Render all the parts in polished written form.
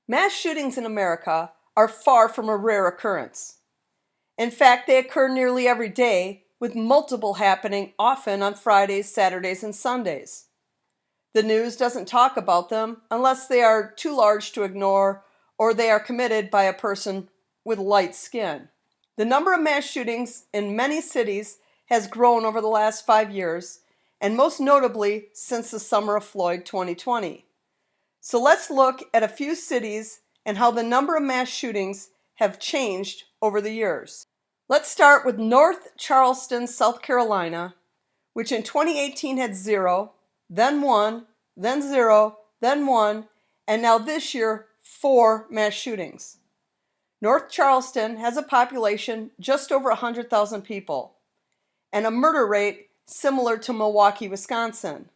Mass shootings in America are far from a rare occurrence. In fact, they occur nearly every day, with multiple happening often on Fridays, Saturdays, and Sundays. The news doesn't talk about them unless they are too large to ignore or they are committed by a person with light skin. The number of mass shootings in many cities has grown over the last 5 years, and most notably since the summer of Floyd 2020. So let's look at a few cities and how the number of mass shootings have changed over the years. Let's start with North Charleston, South Carolina, which in 2018 had 0, then 1, then 0, then 1, and now this year 4 mass shootings. North Charleston has a population just over 100,000 people and a murder rate similar to Milwaukee, Wisconsin.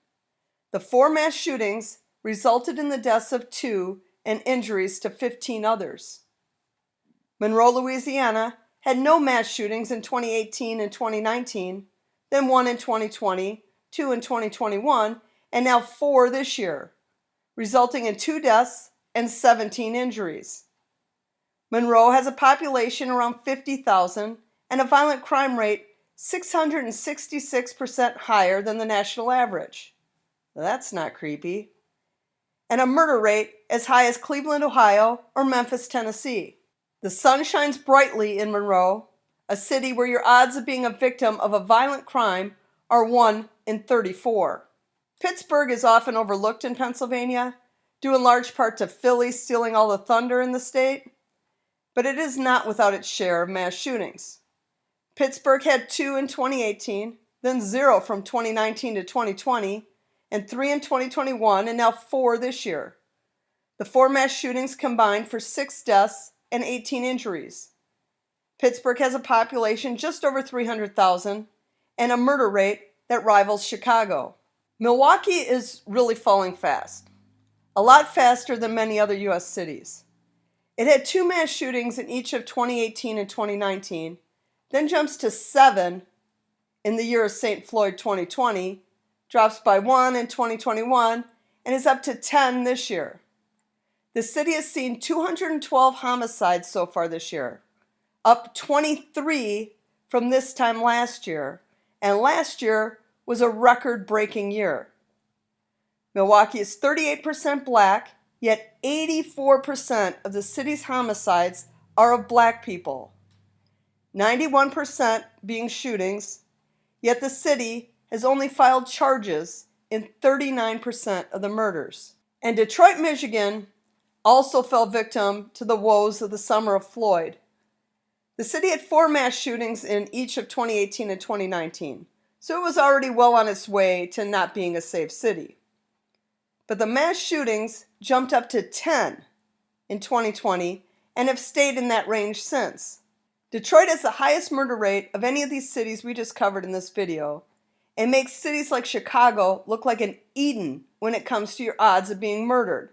The 4 mass shootings resulted in the deaths of 2 and injuries to 15 others. Monroe, Louisiana had no mass shootings in 2018 and 2019, then 1 in 2020, 2 in 2021, and now 4 this year, resulting in 2 deaths and 17 injuries. Monroe has a population around 50,000 and a violent crime rate 666% higher than the national average. That's not creepy. And a murder rate as high as Cleveland, Ohio, or Memphis, Tennessee. The sun shines brightly in Monroe, a city where your odds of being a victim of a violent crime are 1 in 34. Pittsburgh is often overlooked in Pennsylvania, due in large part to Philly stealing all the thunder in the state, but it is not without its share of mass shootings. Pittsburgh had 2 in 2018, then 0 from 2019 to 2020, and 3 in 2021, and now 4 this year. The 4 mass shootings combined for 6 deaths and 18 injuries. Pittsburgh has a population just over 300,000 and a murder rate that rivals Chicago. Milwaukee is really falling fast, a lot faster than many other U.S. cities. It had 2 mass shootings in each of 2018 and 2019, then jumps to 7 in the year of St. Floyd 2020, drops by 1 in 2021, and is up to 10 this year. The city has seen 212 homicides so far this year, up 23 from this time last year, and last year was a record-breaking year. Milwaukee is 38% black, yet 84% of the city's homicides are of black people. 91% being shootings, yet the city has only filed charges in 39% of the murders. And Detroit, Michigan also fell victim to the woes of the summer of Floyd. The city had 4 mass shootings in each of 2018 and 2019, so it was already well on its way to not being a safe city. But the mass shootings jumped up to 10 in 2020 and have stayed in that range since. Detroit has the highest murder rate of any of these cities we just covered in this video, and makes cities like Chicago look like an Eden when it comes to your odds of being murdered.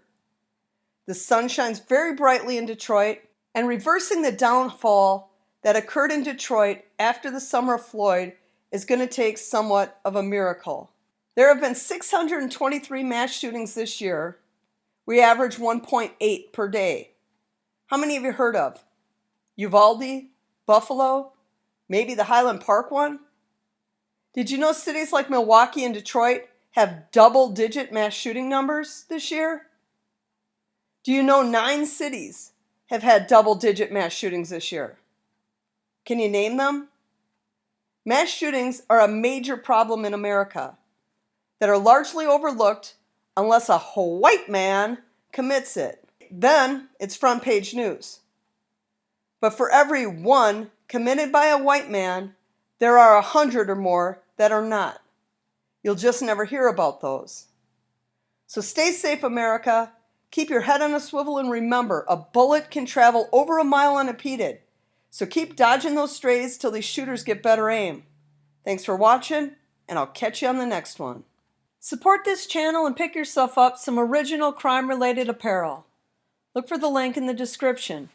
The sun shines very brightly in Detroit, and reversing the downfall that occurred in Detroit after the summer of Floyd is going to take somewhat of a miracle. There have been 623 mass shootings this year. We average 1.8 per day. How many have you heard of? Uvalde? Buffalo? Maybe the Highland Park one? Did you know cities like Milwaukee and Detroit have double-digit mass shooting numbers this year? Do you know 9 cities have had double-digit mass shootings this year? Can you name them? Mass shootings are a major problem in America that are largely overlooked unless a white man commits it. Then it's front page news. But for every 1 committed by a white man, there are 100 or more that are not. You'll just never hear about those. So stay safe, America. Keep your head on a swivel and remember, a bullet can travel over a mile unimpeded. So keep dodging those strays till these shooters get better aim. Thanks for watching, and I'll catch you on the next one. Support this channel and pick yourself up some original crime-related apparel. Look for the link in the description.